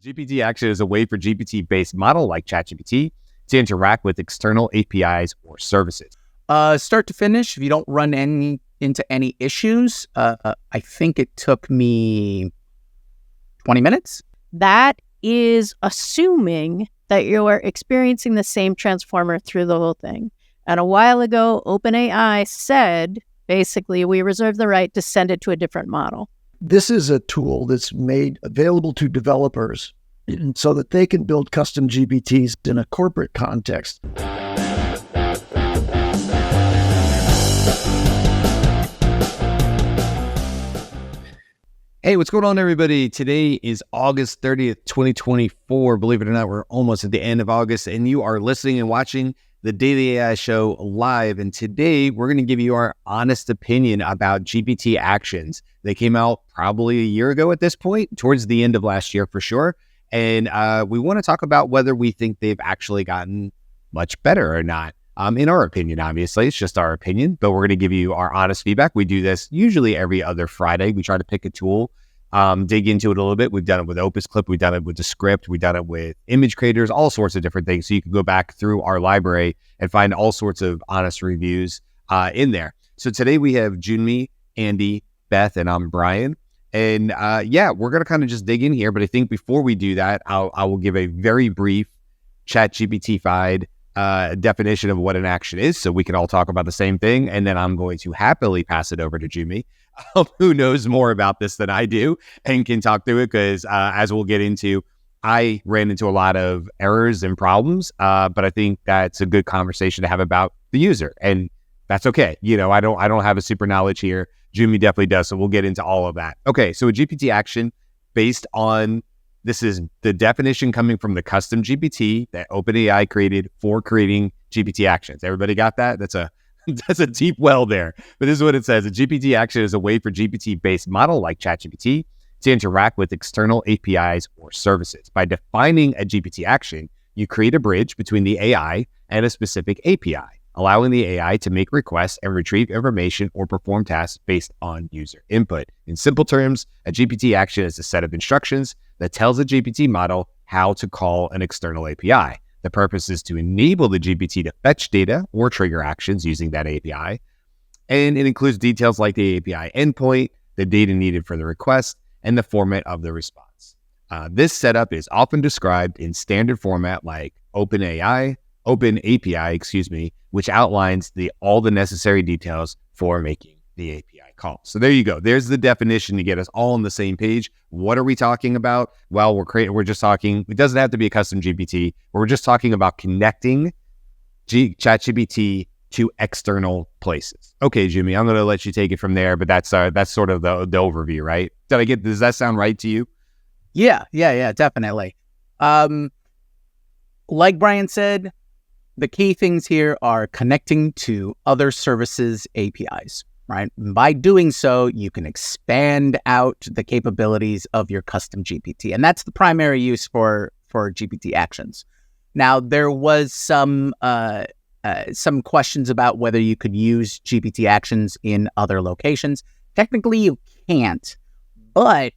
GPT Action is a way for GPT-based model like ChatGPT to interact with external APIs or services. Start to finish, if you don't run into any issues, I think it took me 20 minutes. That is assuming that you are experiencing the same transformer through the whole thing. And a while ago, OpenAI said, basically, we reserve the right to send it to a different model. This is a tool that's made available to developers so that they can build custom GPTs in a corporate context. Hey, what's going on, everybody? Today is August 30th, 2024. Believe it or not, we're almost at the end of August, and you are listening and watching the Daily AI Show live. And today, we're going to give you our honest opinion about GPT Actions. They came out probably a year ago at this point, towards the end of last year for sure. And we want to talk about whether we think they've actually gotten much better or not. In our opinion, obviously, it's just our opinion, but we're going to give you our honest feedback. We do this usually every other Friday. We try to pick a tool, dig into it a little bit. We've done it with Opus Clip. We've done it with the script. We've done it with image creators, all sorts of different things. So you can go back through our library and find all sorts of honest reviews in there. So today we have Jyunmi, Andy, Beth, and I'm Brian. And we're going to kind of just dig in here. But I think before we do that, I will give a very brief ChatGPT-fied definition of what an action is, so we can all talk about the same thing. And then I'm going to happily pass it over to Jyunmi, who knows more about this than I do and can talk through it, because as we'll get into, I ran into a lot of errors and problems, but I think that's a good conversation to have about the user, and that's okay. You know, I don't have a super knowledge here. Jyunmi definitely does, so we'll get into all of that. Okay, so a GPT action based on, this is the definition coming from the custom GPT that OpenAI created for creating GPT actions. Everybody got that? That's a deep well there. But this is what it says. A GPT action is a way for GPT-based model like ChatGPT to interact with external APIs or services. By defining a GPT action, you create a bridge between the AI and a specific API, allowing the AI to make requests and retrieve information or perform tasks based on user input. In simple terms, a GPT action is a set of instructions that tells the GPT model how to call an external API. The purpose is to enable the GPT to fetch data or trigger actions using that API. And it includes details like the API endpoint, the data needed for the request, and the format of the response. This setup is often described in standard format like OpenAPI, which outlines all the necessary details for making the API call. So there you go. There's the definition to get us all on the same page. What are we talking about? Well, we're just talking, it doesn't have to be a custom GPT. We're just talking about connecting ChatGPT to external places. Okay, Jyunmi, I'm going to let you take it from there, but that's sort of the overview, right? Does that sound right to you? Yeah, definitely. Like Brian said, the key things here are connecting to other services' APIs, right? By doing so, you can expand out the capabilities of your custom GPT. And that's the primary use for GPT actions. Now, there was some questions about whether you could use GPT actions in other locations. Technically, you can't. But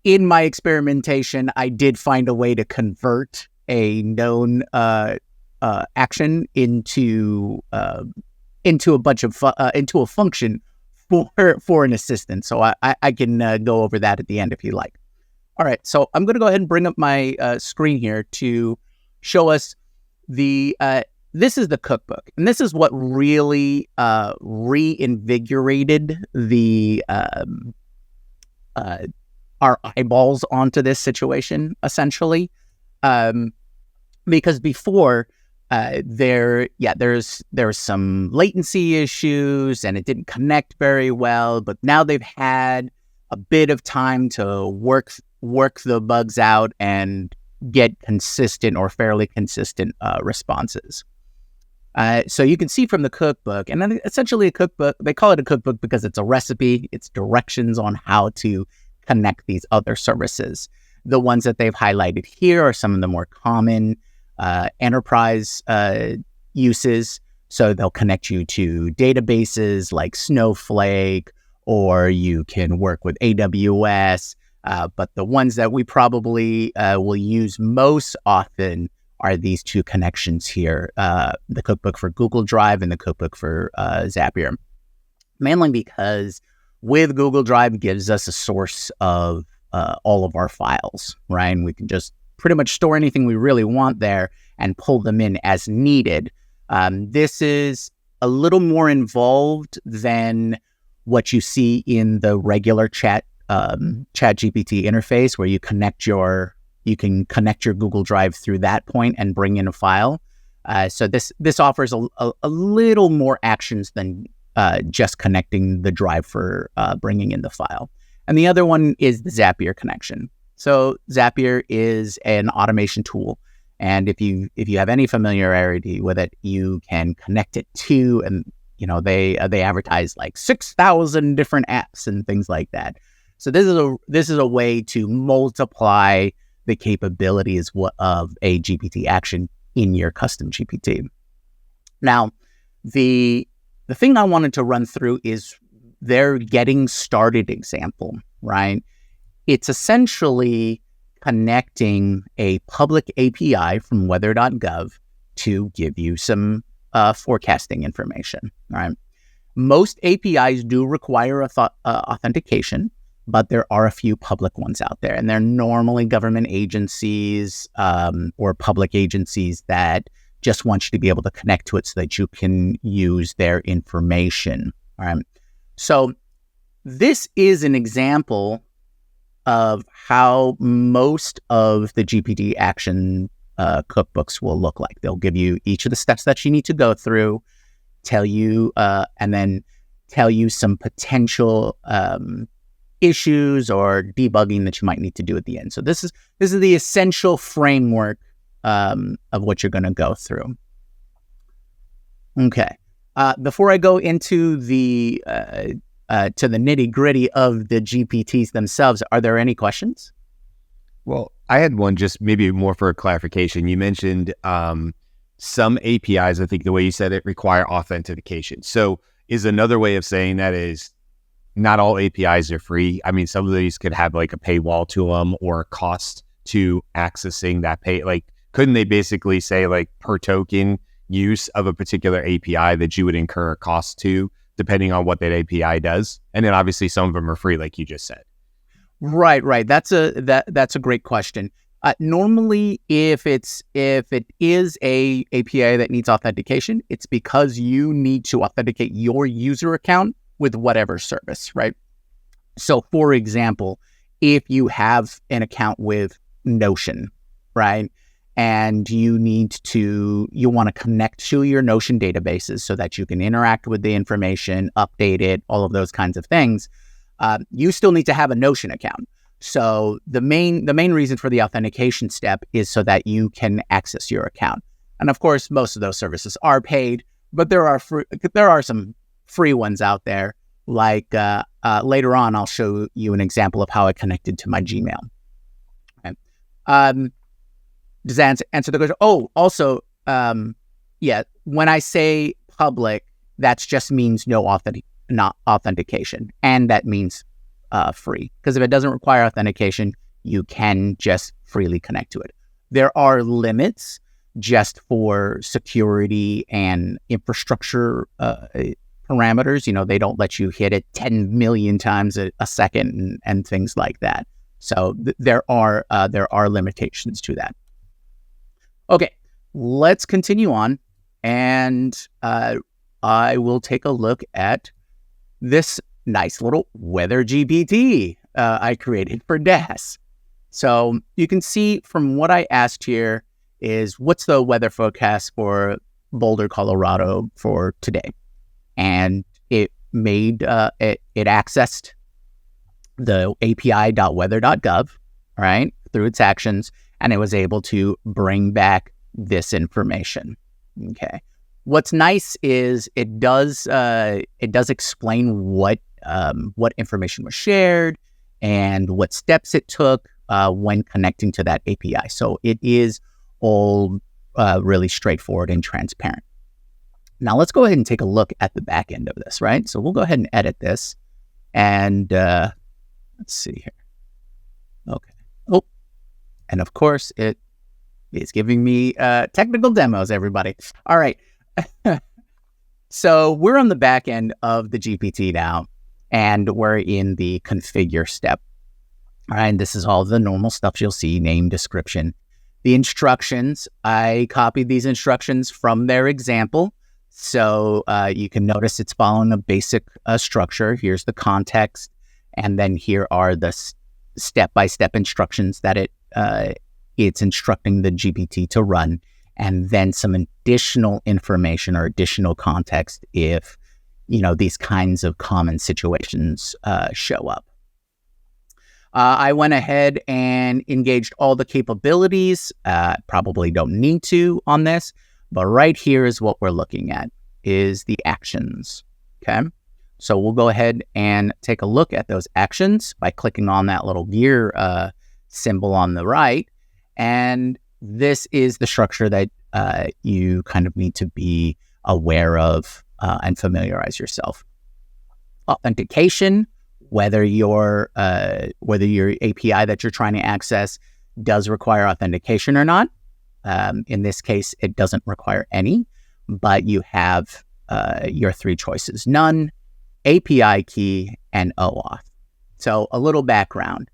in my experimentation, I did find a way to convert a known action into a function for an assistant. So I can go over that at the end if you like. All right, so I'm going to go ahead and bring up my screen here to show us this is the cookbook, and this is what really reinvigorated our eyeballs onto this situation, essentially, because before. There's some latency issues and it didn't connect very well, but now they've had a bit of time to work the bugs out and get consistent or fairly consistent responses. So you can see from the cookbook, and then essentially a cookbook, they call it a cookbook because it's a recipe, it's directions on how to connect these other services. The ones that they've highlighted here are some of the more common enterprise uses. So they'll connect you to databases like Snowflake, or you can work with AWS, But the ones that we probably will use most often are these two connections here, the Cookbook for Google Drive and the Cookbook for Zapier. Mainly because with Google Drive gives us a source of all of our files, right? And we can just pretty much store anything we really want there and pull them in as needed. This is a little more involved than what you see in the regular ChatGPT interface, where you can connect your Google Drive through that point and bring in a file. So this offers a little more actions than just connecting the drive for bringing in the file. And the other one is the Zapier connection. So Zapier is an automation tool. And if you have any familiarity with it, you can connect it to, and they advertise like 6,000 different apps and things like that. So this is a way to multiply the capabilities of a GPT action in your custom GPT. Now, the thing I wanted to run through is their getting started example, right? It's essentially connecting a public API from weather.gov to give you some forecasting information, right? Most APIs do require authentication, but there are a few public ones out there, and they're normally government agencies or public agencies that just want you to be able to connect to it so that you can use their information, all right? So this is an example of how most of the GPT action cookbooks will look like. They'll give you each of the steps that you need to go through, tell you, and then tell you some potential issues or debugging that you might need to do at the end. So this is the essential framework of what you're going to go through. Okay. Before I go into the to the nitty gritty of the GPTs themselves, are there any questions? Well, I had one just maybe more for a clarification. You mentioned some APIs, I think the way you said it, require authentication. So is another way of saying that is not all APIs are free. I mean, some of these could have like a paywall to them or a cost to accessing that pay. Like, couldn't they basically say like per token use of a particular API that you would incur a cost to, depending on what that API does? And then obviously some of them are free, like you just said. Right. That's a great question. Normally, if it is a API that needs authentication, it's because you need to authenticate your user account with whatever service, right? So, for example, if you have an account with Notion, right, and you want to connect to your Notion databases so that you can interact with the information, update it, all of those kinds of things, you still need to have a Notion account. So the main reason for the authentication step is so that you can access your account. And of course, most of those services are paid, but there are some free ones out there. Like later on, I'll show you an example of how I connected to my Gmail. Okay. Does that answer the question? Oh, also, yeah, when I say public, that just means not authentication, and that means free. Because if it doesn't require authentication, you can just freely connect to it. There are limits just for security and infrastructure parameters. They don't let you hit it 10 million times a second and things like that. So there are limitations to that. Okay, let's continue on, and I will take a look at this nice little weather GPT I created for DAS. So you can see from what I asked here is, what's the weather forecast for Boulder, Colorado for today? And it made it accessed the api.weather.gov, right, through its actions, and it was able to bring back this information. Okay. What's nice is it does explain what information was shared and what steps it took when connecting to that API. So it is all really straightforward and transparent. Now let's go ahead and take a look at the back end of this, right? So we'll go ahead and edit this, and let's see here. And of course, it is giving me technical demos, everybody. All right. So we're on the back end of the GPT now, and we're in the configure step. All right. And this is all the normal stuff you'll see, name, description. The instructions, I copied these instructions from their example. So you can notice it's following a basic structure. Here's the context. And then here are the step-by-step instructions that it's instructing the GPT to run. And then some additional information or additional context if, these kinds of common situations show up. I went ahead and engaged all the capabilities. Probably don't need to on this, but right here is what we're looking at, is the actions, okay? So we'll go ahead and take a look at those actions by clicking on that little gear symbol on the right. And this is the structure that you kind of need to be aware of and familiarize yourself. Authentication, whether your API that you're trying to access does require authentication or not. In this case, it doesn't require any, but you have your three choices: none, API key, and OAuth. So a little background.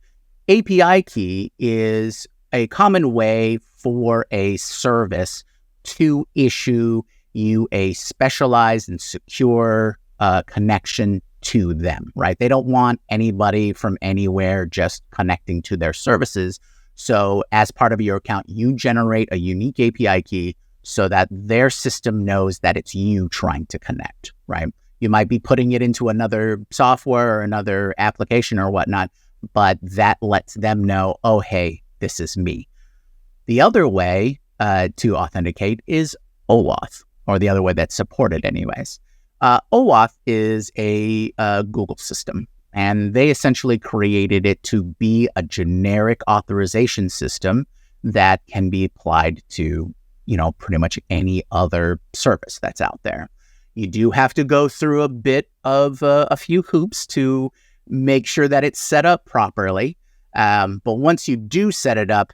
API key is a common way for a service to issue you a specialized and secure connection to them, right? They don't want anybody from anywhere just connecting to their services. So as part of your account, you generate a unique API key so that their system knows that it's you trying to connect, right? You might be putting it into another software or another application or whatnot, but that lets them know, oh, hey, this is me. The other way to authenticate is OAuth, or the other way that's supported anyways. OAuth is a Google system, and they essentially created it to be a generic authorization system that can be applied to, pretty much any other service that's out there. You do have to go through a bit of a few hoops to make sure that it's set up properly. But once you do set it up,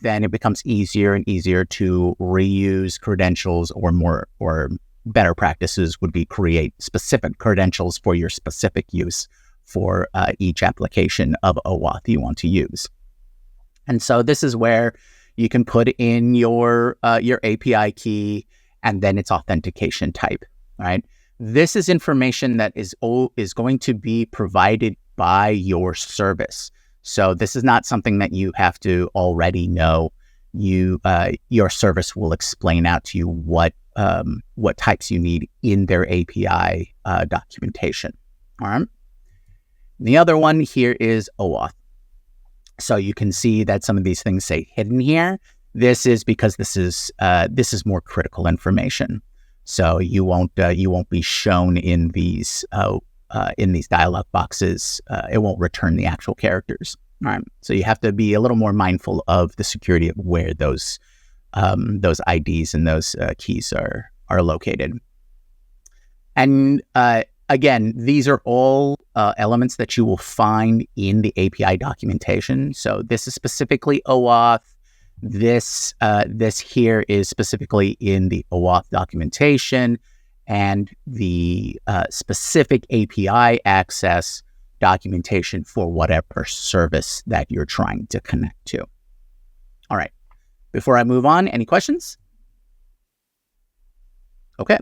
then it becomes easier and easier to reuse credentials, or better practices would be create specific credentials for your specific use for each application of OAuth you want to use. And so this is where you can put in your API key and then its authentication type, right? This is information that is going to be provided by your service. So this is not something that you have to already know. Your service will explain out to you what types you need in their API documentation. All right. The other one here is OAuth. So you can see that some of these things say hidden here. This is because this is more critical information. So you won't be shown in these dialog boxes. It won't return the actual characters. All right. So you have to be a little more mindful of the security of where those IDs and those keys are located. And again, these are all elements that you will find in the API documentation. So this is specifically OAuth. This here is specifically in the OAuth documentation, and the specific API access documentation for whatever service that you're trying to connect to. All right. Before I move on, any questions? Okay.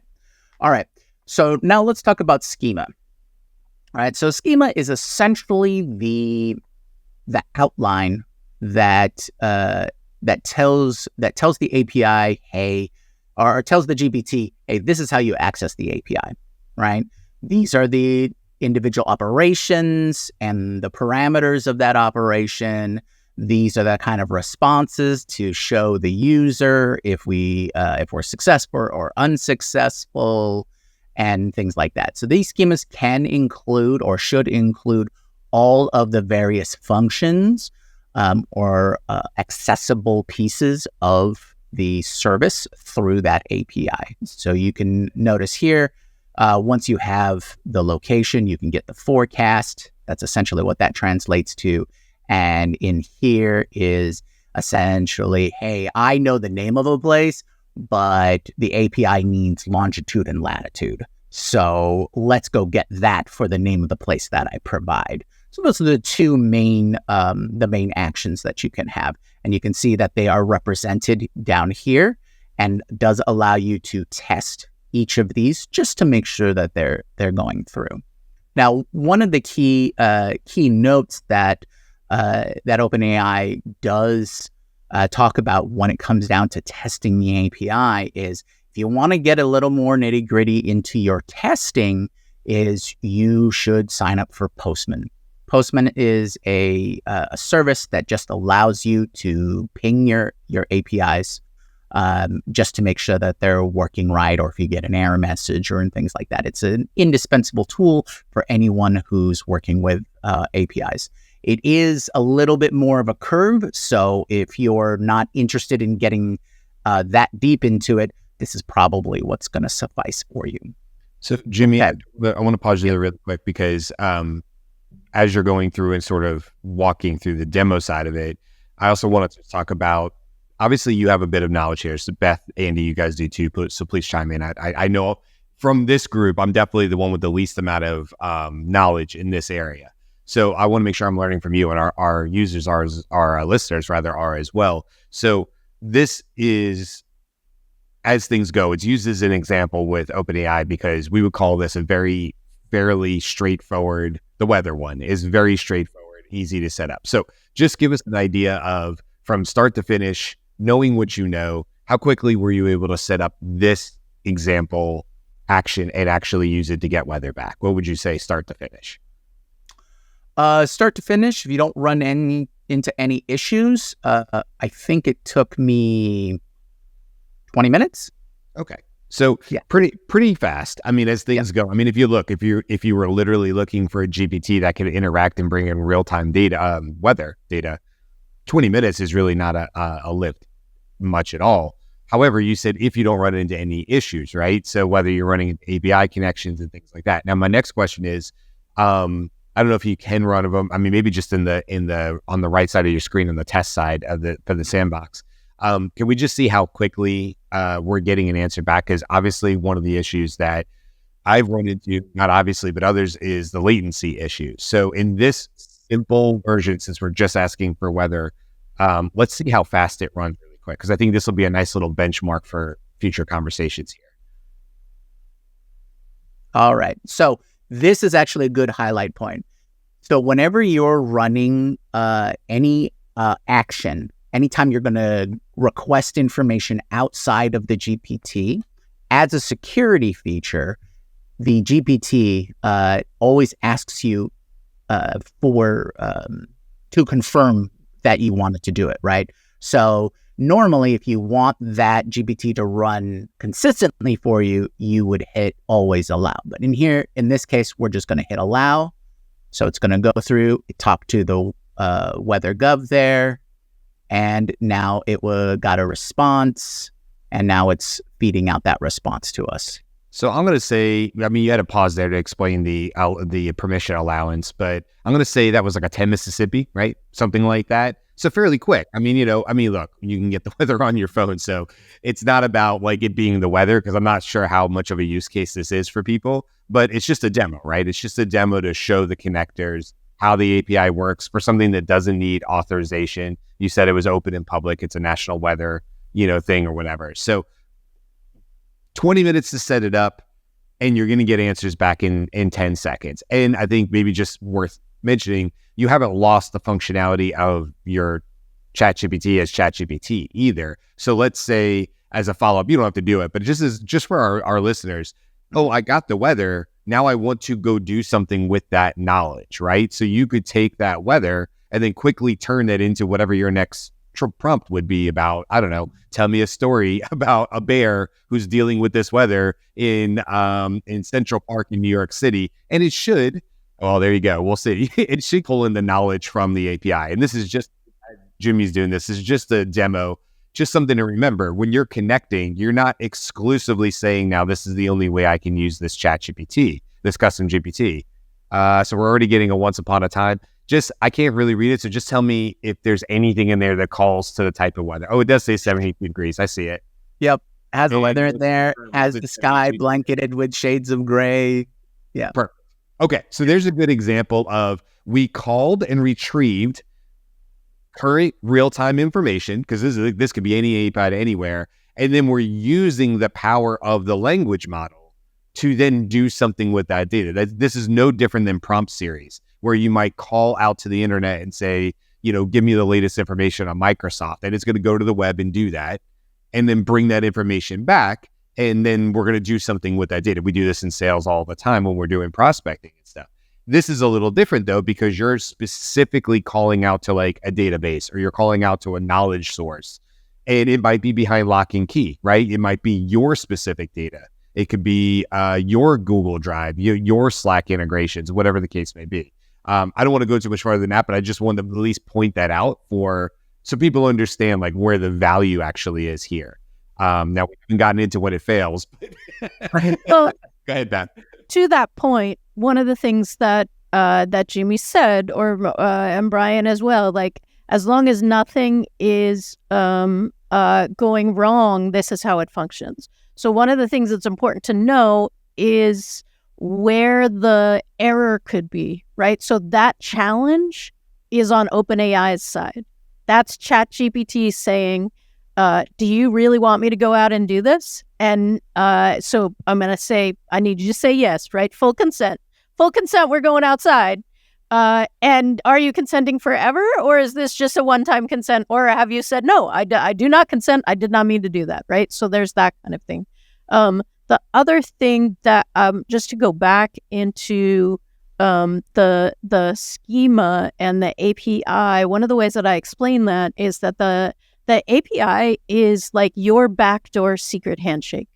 All right. So now let's talk about schema. All right. So schema is essentially the outline that tells the API, hey, or tells the GPT, hey, this is how you access the API, right? These are the individual operations and the parameters of that operation. These are the kind of responses to show the user if we're successful or unsuccessful and things like that. So these schemas can include or should include all of the various functions or accessible pieces of the service through that API. So you can notice here, once you have the location, you can get the forecast. That's essentially what that translates to. And in here is essentially, hey, I know the name of a place, but the API needs longitude and latitude. So let's go get that for the name of the place that I provide. So those are the two main actions that you can have. And you can see that they are represented down here and does allow you to test each of these just to make sure that they're going through. Now, one of the key notes that OpenAI does talk about when it comes down to testing the API is if you want to get a little more nitty gritty into your testing, is you should sign up for Postman. Postman is a service that just allows you to ping your APIs just to make sure that they're working right, or if you get an error message or things like that. It's an indispensable tool for anyone who's working with APIs. It is a little bit more of a curve, so if you're not interested in getting that deep into it, this is probably what's going to suffice for you. So, Jyunmi, I want to pause you there really quick because as you're going through and sort of walking through the demo side of it, I also wanted to talk about, obviously you have a bit of knowledge here. So Beth, Andy, you guys do too, so please chime in. I know from this group, I'm definitely the one with the least amount of knowledge in this area. So I want to make sure I'm learning from you, and our users, our listeners rather, are as well. So this is, as things go, it's used as an example with OpenAI because we would call this a very fairly straightforward. The weather one is very straightforward, easy to set up. So just give us an idea of, from start to finish, knowing what you know, how quickly were you able to set up this example action and actually use it to get weather back? What would you say start to finish? Start to finish, if you don't run into any issues, I think it took me 20 minutes. Okay. So pretty fast. I mean, as things go, I mean, if you were literally looking for a GPT that could interact and bring in real-time data, weather data, 20 minutes is really not a lift much at all. However, you said if you don't run into any issues, right? So whether you're running API connections and things like that. Now, my next question is, I don't know if you can run them. I mean, maybe just on the right side of your screen on the test side for the sandbox. Can we just see how quickly we're getting an answer back? Because obviously one of the issues that I've run into, not obviously, but others, is the latency issue. So in this simple version, since we're just asking for weather, let's see how fast it runs really quick, because I think this will be a nice little benchmark for future conversations here. All right. So this is actually a good highlight point. So whenever you're running any action, anytime you're going to request information outside of the GPT, as a security feature, the GPT always asks you to confirm that you wanted to do it, right? So normally, if you want that GPT to run consistently for you, you would hit always allow. But in this case, we're just going to hit allow. So it's going to go through, talk to the weather.gov there. And now it got a response, and now it's feeding out that response to us. So I'm going to say, I mean, you had to pause there to explain the permission allowance, but I'm going to say that was like a 10 Mississippi, right? Something like that. So fairly quick. I mean, look, you can get the weather on your phone. So it's not about like it being the weather, because I'm not sure how much of a use case this is for people, but it's just a demo, right? It's just a demo to show the connectors how the API works for something that doesn't need authorization. You said it was open and public. It's a national weather, thing or whatever. So 20 minutes to set it up, and you're going to get answers back in 10 seconds. And I think maybe just worth mentioning, you haven't lost the functionality of your ChatGPT as ChatGPT either. So let's say as a follow-up, you don't have to do it, but just for our listeners, I got the weather. Now I want to go do something with that knowledge, right? So you could take that weather and then quickly turn that into whatever your next prompt would be about. I don't know. Tell me a story about a bear who's dealing with this weather in Central Park in New York City. And it should, there you go. We'll see. It should pull in the knowledge from the API. And this is just, Jyunmi's doing this is just a demo, just something to remember. When you're connecting, you're not exclusively saying, now this is the only way I can use this ChatGPT, this custom GPT. So we're already getting a once upon a time. I can't really read it. So just tell me if there's anything in there that calls to the type of weather. Oh, it does say 72 degrees. I see it. Yep. Has the And weather in there, has the sky 72. blanketed with shades of gray. Yeah. Perfect. Okay. So there's a good example of we called and retrieved current real-time information, because this could be any API to anywhere. And then we're using the power of the language model to then do something with that data. This is no different than prompt series, where you might call out to the internet and say, give me the latest information on Microsoft. And it's going to go to the web and do that, and then bring that information back. And then we're going to do something with that data. We do this in sales all the time when we're doing prospecting and stuff. This is a little different though, because you're specifically calling out to like a database, or you're calling out to a knowledge source, and it might be behind lock and key, right? It might be your specific data. It could be your Google Drive, your Slack integrations, whatever the case may be. I don't want to go too much farther than that, but I just wanted to at least point that out so people understand like where the value actually is here. Now we haven't gotten into when it fails. But Well, go ahead, Beth. to that point, one of the things that Jyunmi said, and Brian as well, like as long as nothing is going wrong, this is how it functions. So one of the things that's important to know is where the error could be, right? So that challenge is on OpenAI's side. That's ChatGPT saying, do you really want me to go out and do this? And so I'm going to say, I need you to say yes, right? Full consent. Full consent, we're going outside. And are you consenting forever? Or is this just a one-time consent? Or have you said, no, I do not consent. I did not mean to do that, right? So there's that kind of thing. The other thing that, just to go back into the schema and the API, one of the ways that I explain that is that the API is like your backdoor secret handshake,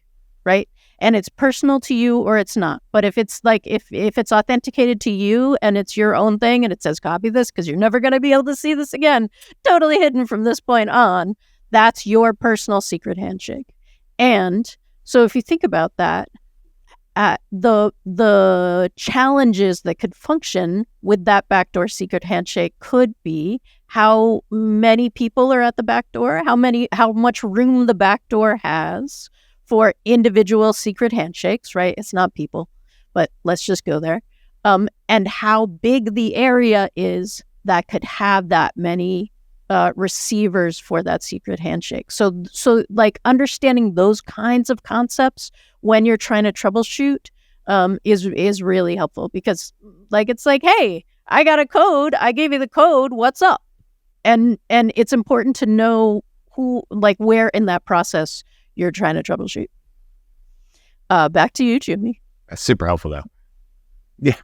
right? And it's personal to you or it's not. But if it's like, if it's authenticated to you and it's your own thing and it says copy this because you're never going to be able to see this again, totally hidden from this point on, that's your personal secret handshake. And so if you think about that, the challenges that could function with that backdoor secret handshake could be how many people are at the back door, how much room the back door has for individual secret handshakes, right? It's not people, but let's just go there. And how big the area is that could have that many receivers for that secret handshake. So like understanding those kinds of concepts when you're trying to troubleshoot is really helpful, because like it's like, hey, I got a code, I gave you the code, what's up? And it's important to know where in that process you're trying to troubleshoot. Back to you, Jyunmi. That's super helpful though. Yeah.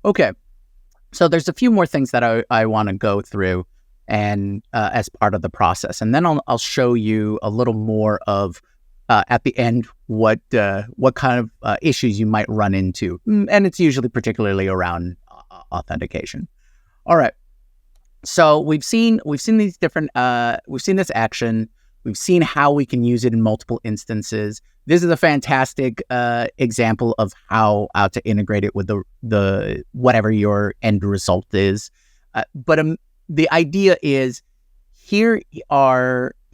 Okay. So there's a few more things that I want to go through and as part of the process, and then I'll show you a little more of at the end what kind of issues you might run into, and it's usually particularly around authentication. All right. So we've seen these different we've seen this action. We've seen how we can use it in multiple instances. This is a fantastic example of how to integrate it with the whatever your end result is. But the idea is here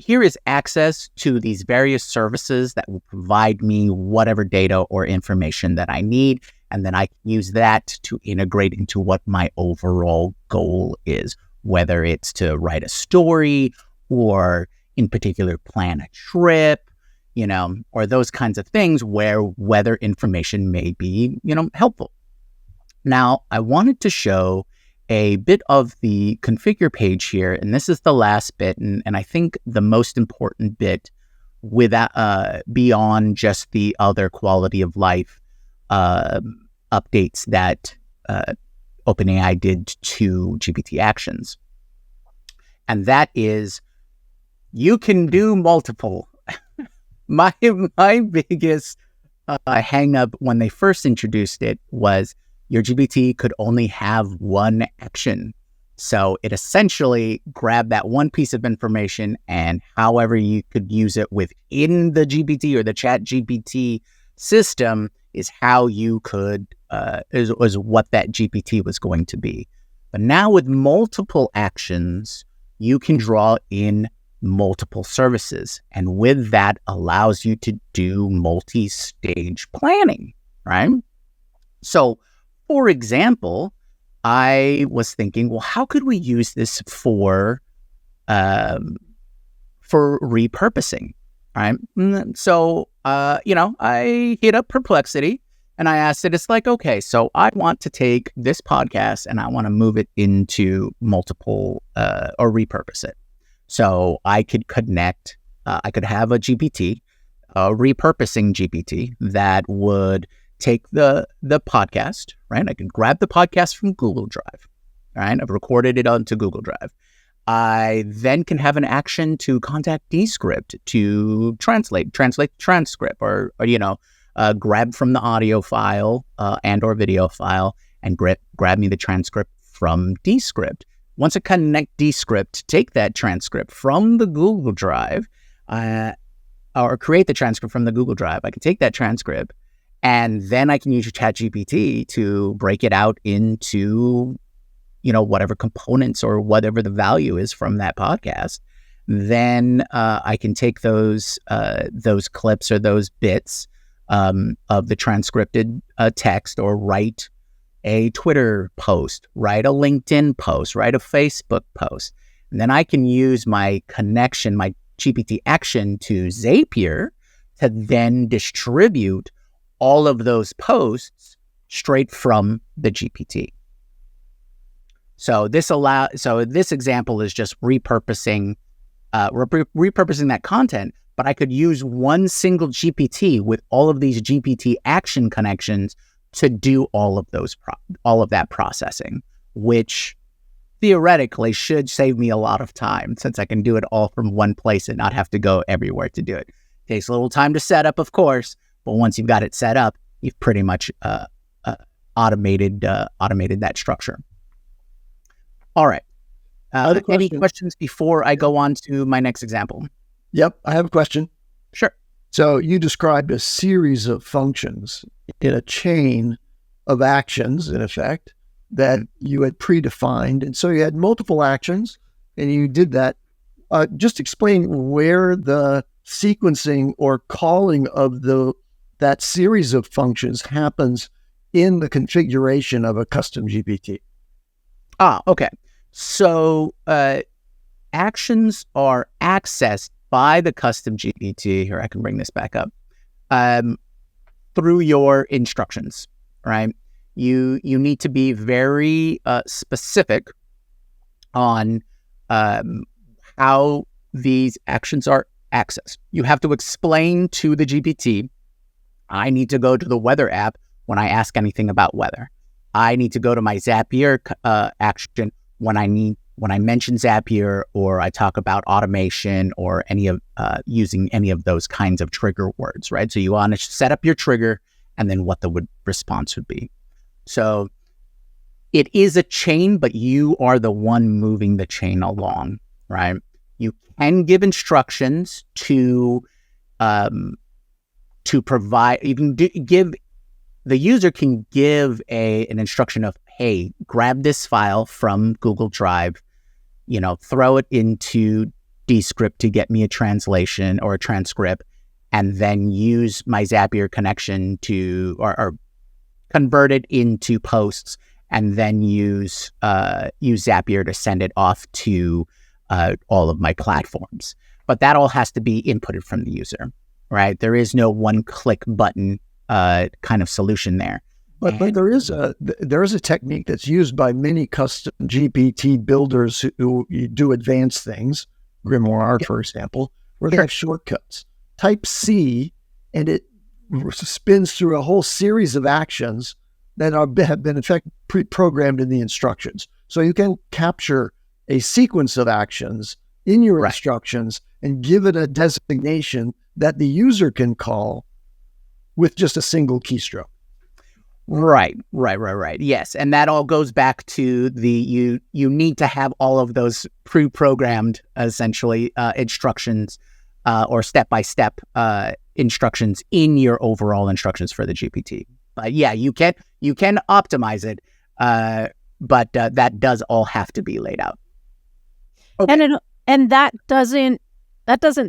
is access to these various services that will provide me whatever data or information that I need, and then I can use that to integrate into what my overall goal is, whether it's to write a story or in particular plan a trip, or those kinds of things where weather information may be, helpful. Now, I wanted to show a bit of the configure page here, and this is the last bit, and I think the most important bit with beyond just the other quality of life updates that OpenAI did to GPT Actions. And that is, you can do multiple. My biggest hang up when they first introduced it was your GPT could only have one action. So it essentially grabbed that one piece of information, and however you could use it within the GPT or the ChatGPT system is how you could, is what that GPT was going to be. But now with multiple actions, you can draw in multiple services. And with that allows you to do multi-stage planning, right? So, for example, I was thinking, well, how could we use this for repurposing, right? So, I hit up Perplexity and I asked it, it's like, okay, so I want to take this podcast and I want to move it into multiple or repurpose it. So I could connect, I could have a GPT, a repurposing GPT that would take the podcast, right? I can grab the podcast from Google Drive, right? I've recorded it onto Google Drive. I then can have an action to contact Descript to translate the transcript or grab from the audio file and or video file and grab me the transcript from Descript. Once I connect Descript, take that transcript from the Google Drive or create the transcript from the Google Drive, I can take that transcript and then I can use ChatGPT to break it out into whatever components or whatever the value is from that podcast. Then I can take those clips or those bits of the transcripted text or write a Twitter post, write a LinkedIn post, write a Facebook post. And then I can use my connection, my GPT action to Zapier to then distribute all of those posts straight from the GPT. So this example is just repurposing that content, but I could use one single GPT with all of these GPT action connections to do all of that processing, which theoretically should save me a lot of time since I can do it all from one place and not have to go everywhere to do it. Takes a little time to set up, of course, but once you've got it set up, you've pretty much automated that structure. All right. Any questions before I go on to my next example? Yep, I have a question. Sure. So you described a series of functions in a chain of actions, in effect, that you had predefined. And so you had multiple actions, and you did that. Just explain where the sequencing or calling of that series of functions happens in the configuration of a custom GPT. Okay. So actions are accessed by the custom GPT. Here, I can bring this back up. Through your instructions, right? You need to be very specific on how these actions are accessed. You have to explain to the GPT, I need to go to the weather app when I ask anything about weather. I need to go to my Zapier action when I mention Zapier or I talk about automation or using any of those kinds of trigger words, right? So you want to set up your trigger and then what the response would be. So it is a chain, but you are the one moving the chain along, right? You can give instructions to provide. You can give the user can give an instruction of, hey, grab this file from Google Drive, throw it into Descript to get me a translation or a transcript, and then use my Zapier connection to or convert it into posts, and then use Zapier to send it off to all of my platforms. But that all has to be inputted from the user, right? There is no one-click button kind of solution there. But there is a technique that's used by many custom GPT builders who do advanced things, Grimoire, for example, where they have shortcuts. Type C, and it spins through a whole series of actions that have been in fact pre-programmed in the instructions. So you can capture a sequence of actions in your instructions and give it a designation that the user can call with just a single keystroke. Right. Yes. And that all goes back to you need to have all of those pre-programmed, essentially, instructions or step-by-step instructions in your overall instructions for the GPT. But yeah, you can optimize it. but that does all have to be laid out. Okay. And that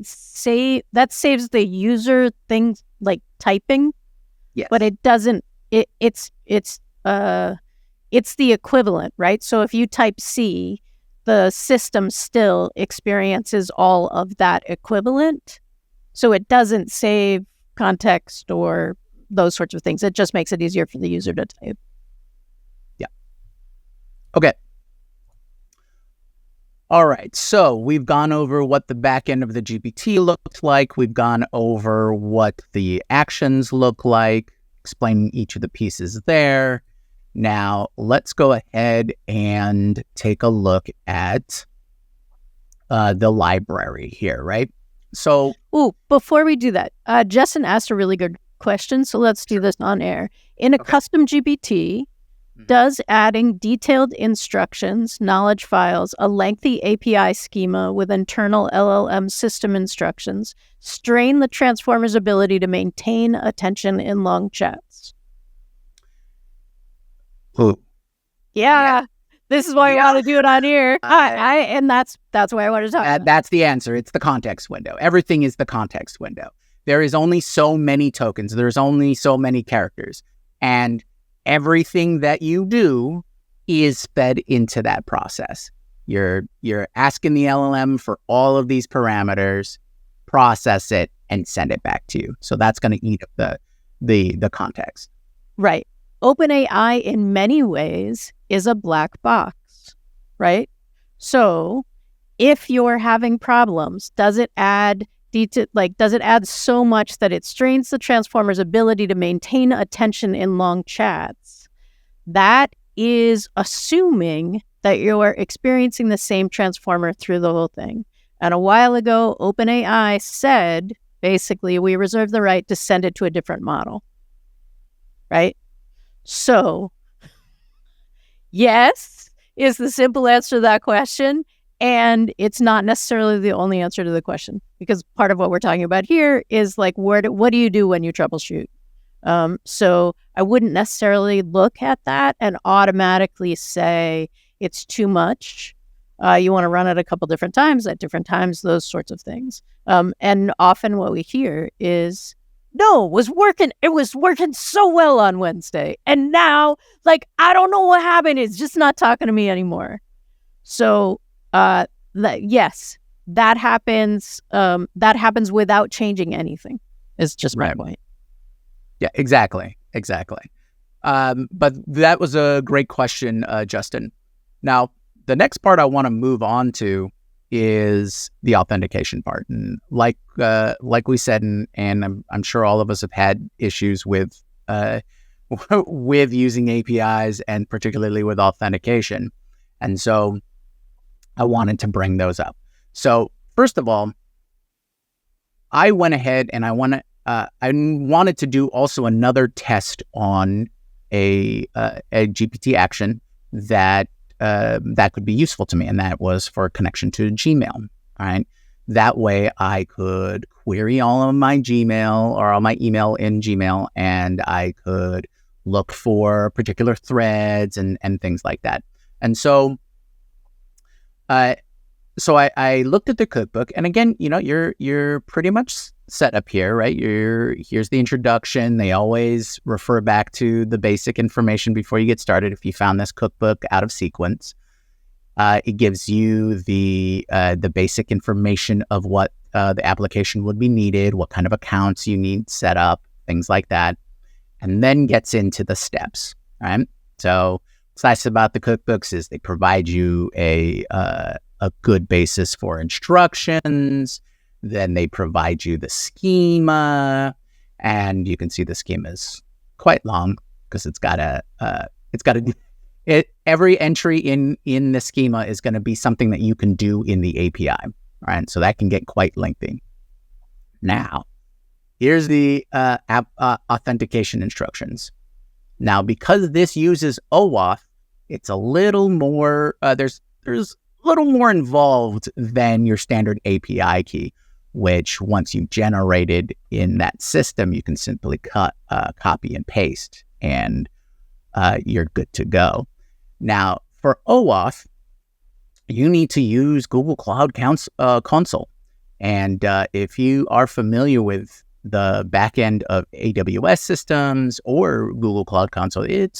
saves the user things like typing. Yes. But it doesn't. It's the equivalent, right? So if you type C, the system still experiences all of that equivalent. So it doesn't save context or those sorts of things. It just makes it easier for the user to type. Yeah. Okay. All right. So we've gone over what the back end of the GPT looked like. We've gone over what the actions look like, explaining each of the pieces there. Now, let's go ahead and take a look at the library here, right? So, before we do that, Justin asked a really good question, so let's do this on air. In a custom GPT, does adding detailed instructions, knowledge files, a lengthy API schema with internal LLM system instructions strain the transformer's ability to maintain attention in long chats? Yeah. This is why I want to do it on here. And that's why I wanted to talk about it. That's the answer. It's the context window. Everything is the context window. There is only so many tokens. There's only so many characters. And everything that you do is fed into that process. You're asking the LLM for all of these parameters, process it, and send it back to you. So that's going to eat up the context. Right. OpenAI in many ways is a black box, right? So if you're having problems, does it add so much that it strains the transformer's ability to maintain attention in long chats? That is assuming that you're experiencing the same transformer through the whole thing. And a while ago, OpenAI said, basically, we reserve the right to send it to a different model, right? So, yes, is the simple answer to that question. And it's not necessarily the only answer to the question, because part of what we're talking about here is like, what do you do when you troubleshoot? So I wouldn't necessarily look at that and automatically say it's too much. You want to run it a couple different times at different times, those sorts of things. And often what we hear is, no, it was working so well on Wednesday. And now, I don't know what happened. It's just not talking to me anymore. So, yes, that happens. That happens without changing anything. Is just my point. Yeah, exactly. But that was a great question, Justin. Now, the next part I want to move on to is the authentication part. And like we said, and I'm sure all of us have had issues with using APIs and particularly with authentication. And so I wanted to bring those up. So first of all, I went ahead and I wanted to do also another test on a GPT action that could be useful to me, and that was for connection to Gmail. All right, that way I could query all of my Gmail or all my email in Gmail, and I could look for particular threads and things like that. And so, I looked at the cookbook, and again, you're pretty much set up here, right? Here's the introduction. They always refer back to the basic information before you get started. If you found this cookbook out of sequence, it gives you the basic information of what the application would be needed, what kind of accounts you need set up, things like that, and then gets into the steps. Right? So what's nice about the cookbooks is they provide you a good basis for instructions. Then they provide you the schema, and you can see the schema is quite long because every entry in the schema is going to be something that you can do in the API, right? So that can get quite lengthy. Now, here's the authentication instructions. Now, because this uses OAuth, it's a little more. There's a little more involved than your standard API key, which once you've generated in that system, you can simply copy and paste, and you're good to go. Now, for OAuth, you need to use Google Cloud Console. And if you are familiar with the backend of AWS systems or Google Cloud Console, it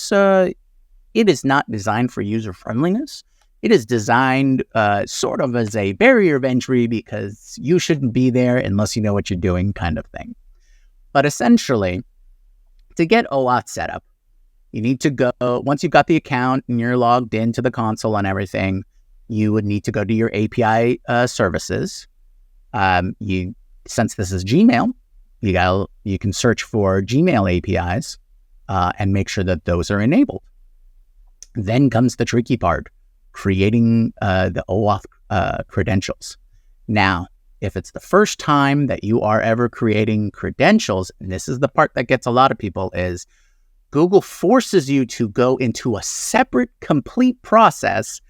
is not designed for user friendliness. It is designed sort of as a barrier of entry because you shouldn't be there unless you know what you're doing kind of thing. But essentially, to get OAuth set up, you need to go, once you've got the account and you're logged into the console and everything, you would need to go to your API services. Since this is Gmail, you can search for Gmail APIs and make sure that those are enabled. Then comes the tricky part, creating the OAuth credentials. Now, if it's the first time that you are ever creating credentials, and this is the part that gets a lot of people, is Google forces you to go into a separate, complete process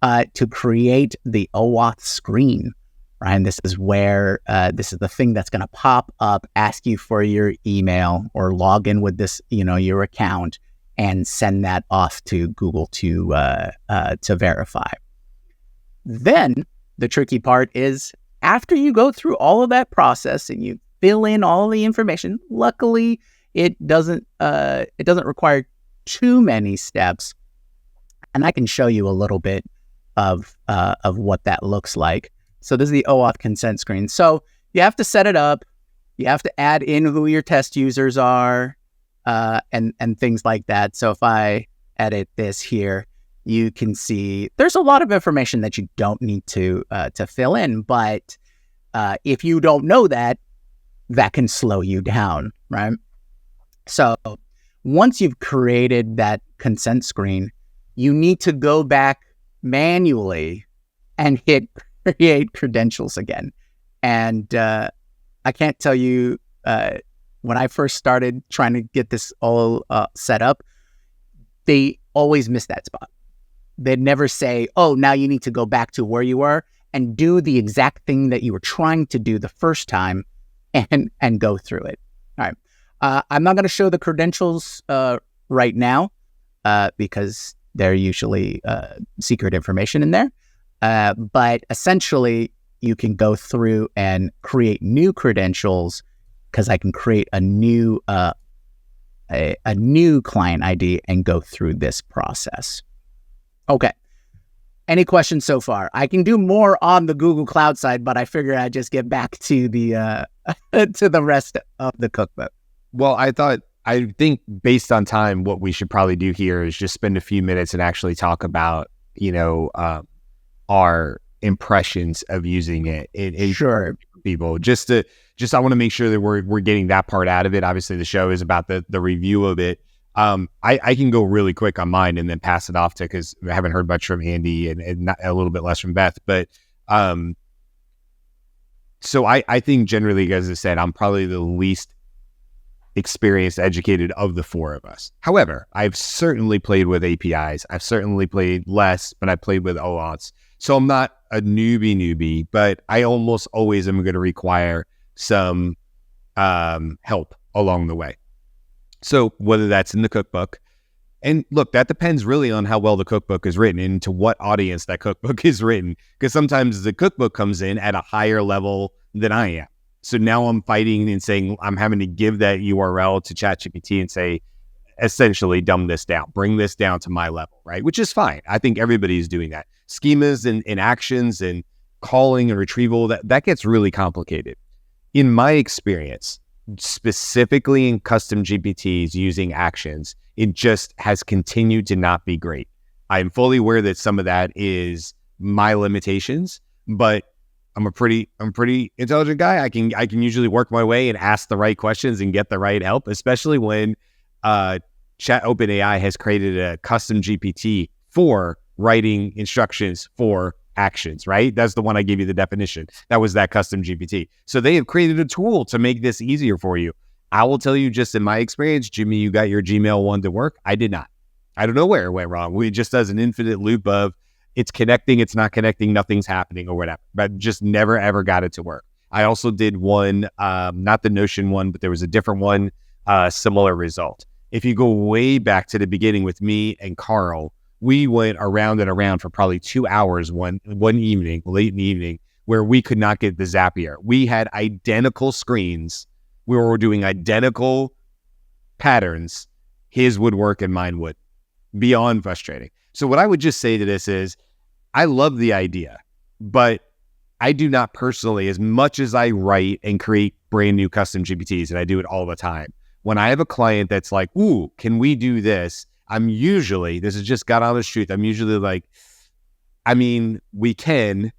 to create the OAuth screen, right? And this is where this is the thing that's going to pop up, ask you for your email or log in with this, your account, and send that off to Google to verify. Then the tricky part is after you go through all of that process and you fill in all the information, luckily it doesn't require too many steps. And I can show you a little bit of what that looks like. So this is the OAuth consent screen. So you have to set it up. You have to add in who your test users are and things like that. So if I edit this here, you can see there's a lot of information that you don't need to fill in. But if you don't know that, that can slow you down, right? So once you've created that consent screen, you need to go back manually and hit create credentials again. And I can't tell you, when I first started trying to get this all set up, they always miss that spot. They'd never say, oh, now you need to go back to where you were and do the exact thing that you were trying to do the first time and go through it. All right. I'm not going to show the credentials right now because they're usually secret information in there. But essentially, you can go through and create new credentials because I can create a new client ID and go through this process. Okay. Any questions so far? I can do more on the Google Cloud side, but I figured I'd just get back to the to the rest of the cookbook. Well, I think based on time, what we should probably do here is just spend a few minutes and actually talk about, our impressions of using it. Sure. People I want to make sure that we're getting that part out of it. Obviously the show is about the review of it. I can go really quick on mine and then pass it off to, because I haven't heard much from Andy and not, a little bit less from Beth, but so I think generally, as I said, I'm probably the least experienced, educated of the four of us. However, I've certainly played with APIs. I've certainly played less, but I played with OAuths. So I'm not a newbie, but I almost always am going to require some help along the way. So whether that's in the cookbook, and look, that depends really on how well the cookbook is written and to what audience that cookbook is written, because sometimes the cookbook comes in at a higher level than I am. So now I'm fighting and saying I'm having to give that URL to ChatGPT and say, essentially, dumb this down, bring this down to my level, right? Which is fine. I think everybody's doing that. Schemas and actions and calling and retrieval, that gets really complicated. In my experience, specifically in custom GPTs using actions, it just has continued to not be great. I'm fully aware that some of that is my limitations, but I'm a pretty intelligent guy. I can usually work my way and ask the right questions and get the right help, especially when OpenAI has created a custom GPT for writing instructions for actions, right? That's the one I gave you the definition. That was that custom GPT. So they have created a tool to make this easier for you. I will tell you, just in my experience, Jimmy, you got your Gmail one to work. I did not. I don't know where it went wrong. It just does an infinite loop of it's connecting, it's not connecting, nothing's happening or whatever, but just never, ever got it to work. I also did one, not the Notion one, but there was a different one, similar result. If you go way back to the beginning with me and Carl, we went around and around for probably 2 hours one evening, late in the evening, where we could not get the Zapier. We had identical screens. We were doing identical patterns. His would work and mine would. Beyond frustrating. So what I would just say to this is, I love the idea, but I do not personally, as much as I write and create brand new custom GPTs, and I do it all the time, when I have a client that's like, ooh, can we do this? I'm usually, this is just God honest truth, I'm usually like, I mean, we can,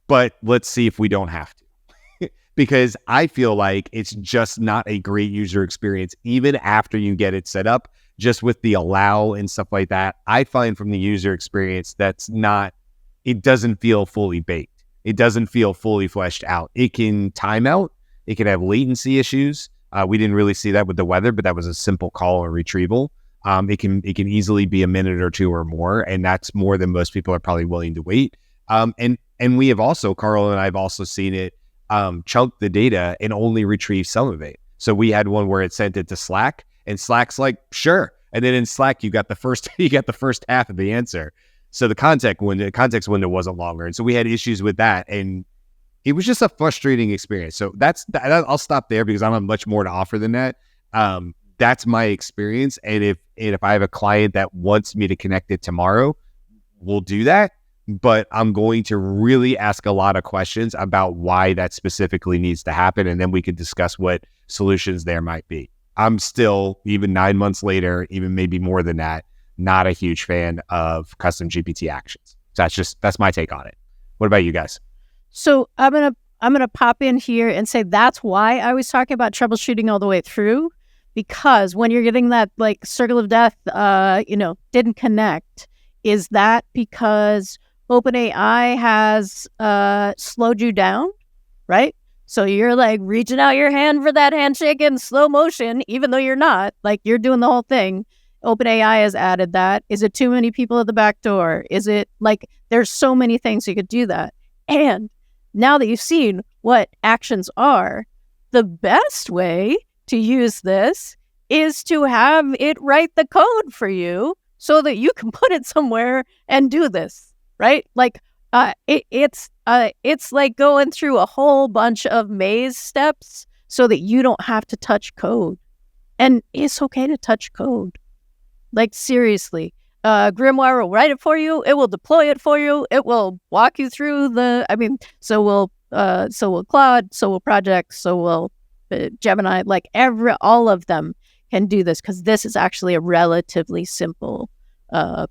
but let's see if we don't have to. Because I feel like it's just not a great user experience, even after you get it set up, just with the allow and stuff like that. I find from the user experience, it doesn't feel fully baked. It doesn't feel fully fleshed out. It can time out. It can have latency issues. We didn't really see that with the weather, but that was a simple call or retrieval. It can easily be a minute or two or more, and that's more than most people are probably willing to wait. And we have also, Carl and I have also seen it chunk the data and only retrieve some of it. So we had one where it sent it to Slack, and Slack's like, sure. And then in Slack, you got the first half of the answer. So the context window wasn't longer. And so we had issues with that. And it was just a frustrating experience. So I'll stop there because I don't have much more to offer than that. That's my experience. And if I have a client that wants me to connect it tomorrow, we'll do that. But I'm going to really ask a lot of questions about why that specifically needs to happen. And then we could discuss what solutions there might be. I'm still, even 9 months later, even maybe more than that, not a huge fan of custom GPT actions. So that's my take on it. What about you guys? So I'm gonna pop in here and say that's why I was talking about troubleshooting all the way through, because when you're getting that like circle of death, didn't connect, is that because OpenAI has slowed you down, right? So you're like reaching out your hand for that handshake in slow motion, even though you're not, like you're doing the whole thing. OpenAI has added that. Is it too many people at the back door? Is it like, there's so many things you could do that. And now that you've seen what actions are, the best way to use this is to have it write the code for you so that you can put it somewhere and do this, right? Like it's like going through a whole bunch of maze steps so that you don't have to touch code. And it's okay to touch code. Like seriously, Grimoire will write it for you. It will deploy it for you. It will walk you through so will Claude, so will Project, so will Gemini. Like all of them can do this because this is actually a relatively simple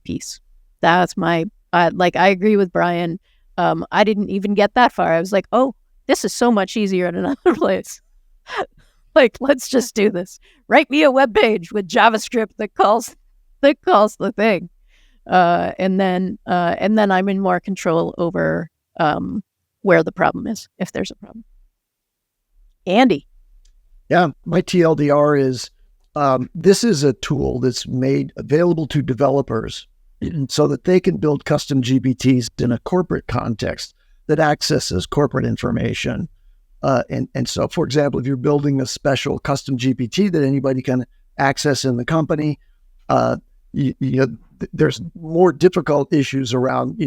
piece. That's I agree with Brian. I didn't even get that far. I was like, oh, this is so much easier in another place. Like, let's just do this. Write me a web page with JavaScript that calls the thing. And then I'm in more control over where the problem is, if there's a problem. Andy. Yeah, my TLDR is this is a tool that's made available to developers so that they can build custom GPTs in a corporate context that accesses corporate information. And so, for example, if you're building a special custom GPT that anybody can access in the company, there's more difficult issues around,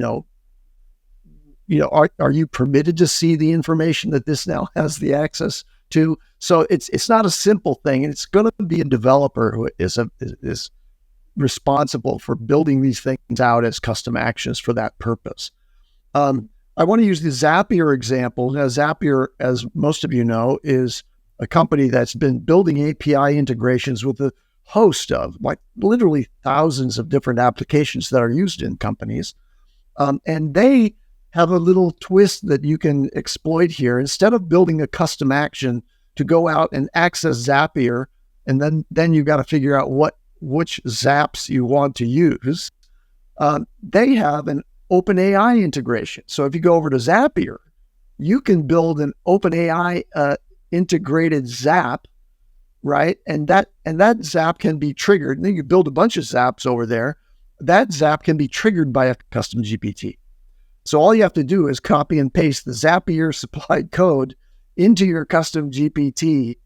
are you permitted to see the information that this now has the access to? So it's not a simple thing, and it's going to be a developer who is responsible for building these things out as custom actions for that purpose. I want to use the Zapier example. Now, Zapier, as most of you know, is a company that's been building API integrations with a host of, like, literally thousands of different applications that are used in companies. And they have a little twist that you can exploit here. Instead of building a custom action to go out and access Zapier, and then you've got to figure out which Zaps you want to use, they have an OpenAI integration. So if you go over to Zapier, you can build an OpenAI integrated Zap, right? And that Zap can be triggered. And then you build a bunch of Zaps over there. That Zap can be triggered by a custom GPT. So all you have to do is copy and paste the Zapier supplied code into your custom GPT,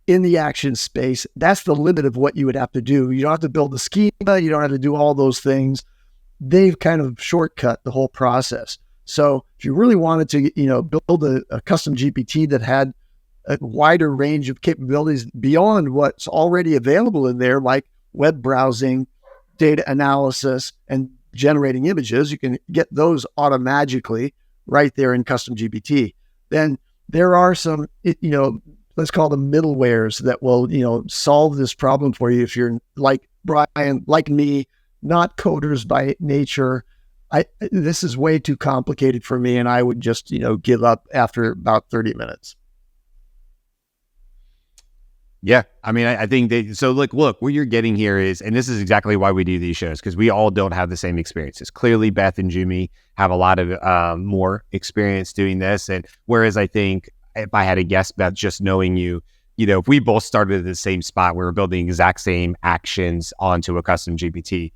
in the action space, that's the limit of what you would have to do. You don't have to build a schema. You don't have to do all those things. They've kind of shortcut the whole process. So if you really wanted to, build a custom GPT that had a wider range of capabilities beyond what's already available in there, like web browsing, data analysis, and generating images, you can get those automagically right there in custom GPT. Then there are some, let's call them middlewares that will, solve this problem for you if you're like Brian, like me, not coders by nature. This is way too complicated for me, and I would just, give up after about 30 minutes. Yeah. I mean, I think so look, what you're getting here is, and this is exactly why we do these shows, because we all don't have the same experiences. Clearly, Beth and Jyunmi have a lot of more experience doing this. And whereas I think if I had to guess, Beth, just knowing you, if we both started at the same spot, we were building the exact same actions onto a custom GPT.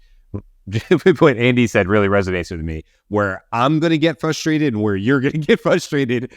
What Andy said really resonates with me. Where I'm going to get frustrated and where you're going to get frustrated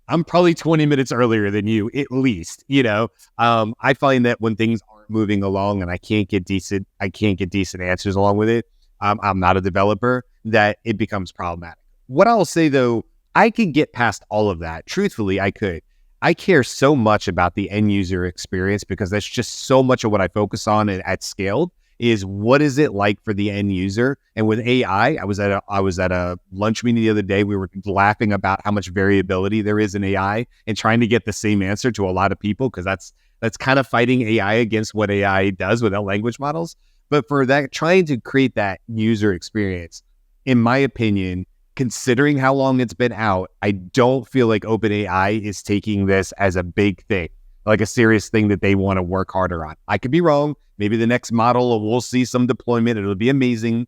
I'm probably 20 minutes earlier than you, at least. I find that when things aren't moving along and I can't get decent answers along with it, I'm not a developer, that it becomes problematic. What I'll say though, I can get past all of that. Truthfully, I could. I care so much about the end user experience because that's just so much of what I focus on at scale. Is what is it like for the end user? And with AI, I was at a lunch meeting the other day. We were laughing about how much variability there is in AI and trying to get the same answer to a lot of people, because that's kind of fighting AI against what AI does without language models. But for that, trying to create that user experience, in my opinion, considering how long it's been out, I don't feel like OpenAI is taking this as a big thing, like a serious thing that they want to work harder on. I could be wrong. Maybe the next model, we'll see some deployment. It'll be amazing.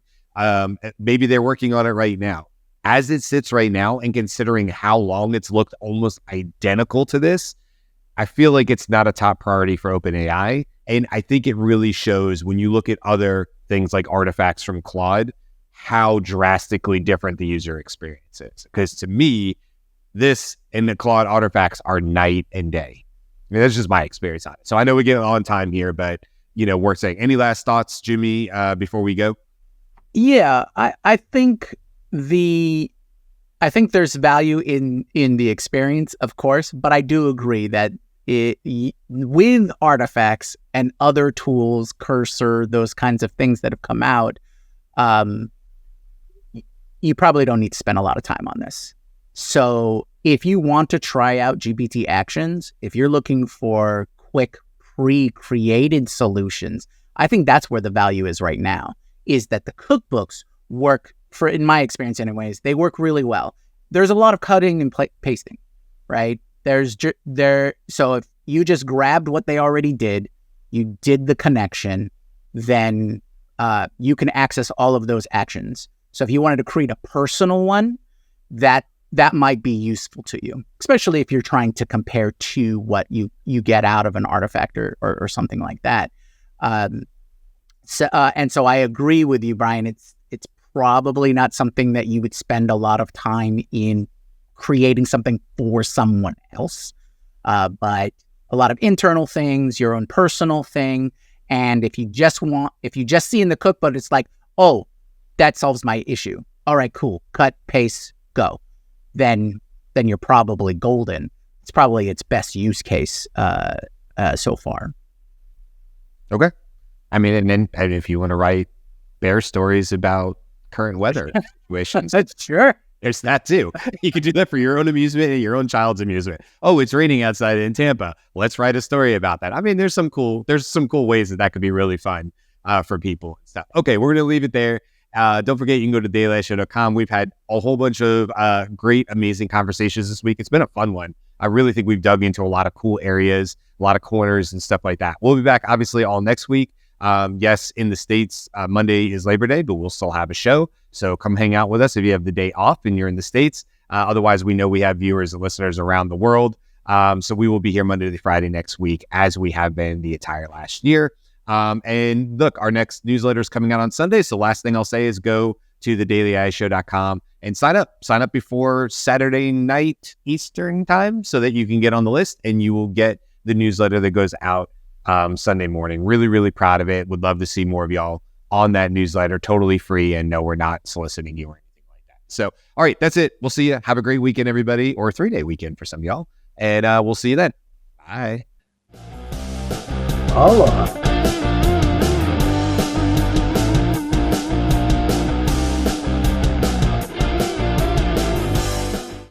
Maybe they're working on it right now. As it sits right now, and considering how long it's looked almost identical to this, I feel like it's not a top priority for OpenAI. And I think it really shows when you look at other things like artifacts from Claude, how drastically different the user experience is. Because to me, this and the Claude artifacts are night and day. I mean, that's just my experience on it. So I know we get on time here, but worth saying. Any last thoughts, Jyunmi, before we go? Yeah, I think there's value in the experience, of course, but I do agree that with artifacts and other tools, Cursor, those kinds of things that have come out, you probably don't need to spend a lot of time on this. So if you want to try out GPT Actions, if you're looking for quick pre-created solutions, I think that's where the value is right now, is that the cookbooks work, in my experience anyways, they work really well. There's a lot of cutting and pasting, right? So if you just grabbed what they already did, you did the connection, then you can access all of those actions. So if you wanted to create a personal one, that might be useful to you, especially if you're trying to compare to what you get out of an artifact or something like that. So I agree with you, Brian. It's probably not something that you would spend a lot of time in creating something for someone else, but a lot of internal things, your own personal thing. And if you just see in the cookbook, it's like, oh, that solves my issue. All right, cool. Cut, paste, go. Then you're probably golden. It's probably its best use case so far. Okay. I mean, and if you want to write bear stories about current weather situations, sure. There's that too. You could do that for your own amusement and your own child's amusement. Oh, it's raining outside in Tampa. Let's write a story about that. I mean, there's some cool ways that could be really fun for people and stuff. Okay, we're going to leave it there. Don't forget, you can go to dailyishow.com. We've had a whole bunch of great, amazing conversations this week. It's been a fun one. I really think we've dug into a lot of cool areas, a lot of corners and stuff like that. We'll be back, obviously, all next week. Yes, in the States, Monday is Labor Day, but we'll still have a show. So come hang out with us if you have the day off and you're in the States. Otherwise, we know we have viewers and listeners around the world. So we will be here Monday to Friday next week, as we have been the entire last year. And look, our next newsletter is coming out on Sunday. So last thing I'll say is go to thedailyishow.com and sign up before Saturday night Eastern time so that you can get on the list and you will get the newsletter that goes out Sunday morning. Really, really proud of it. Would love to see more of y'all on that newsletter, totally free. And no, we're not soliciting you or anything like that. So, all right, that's it. We'll see you. Have a great weekend, everybody, or a 3-day weekend for some of y'all. And we'll see you then. Bye. Allah.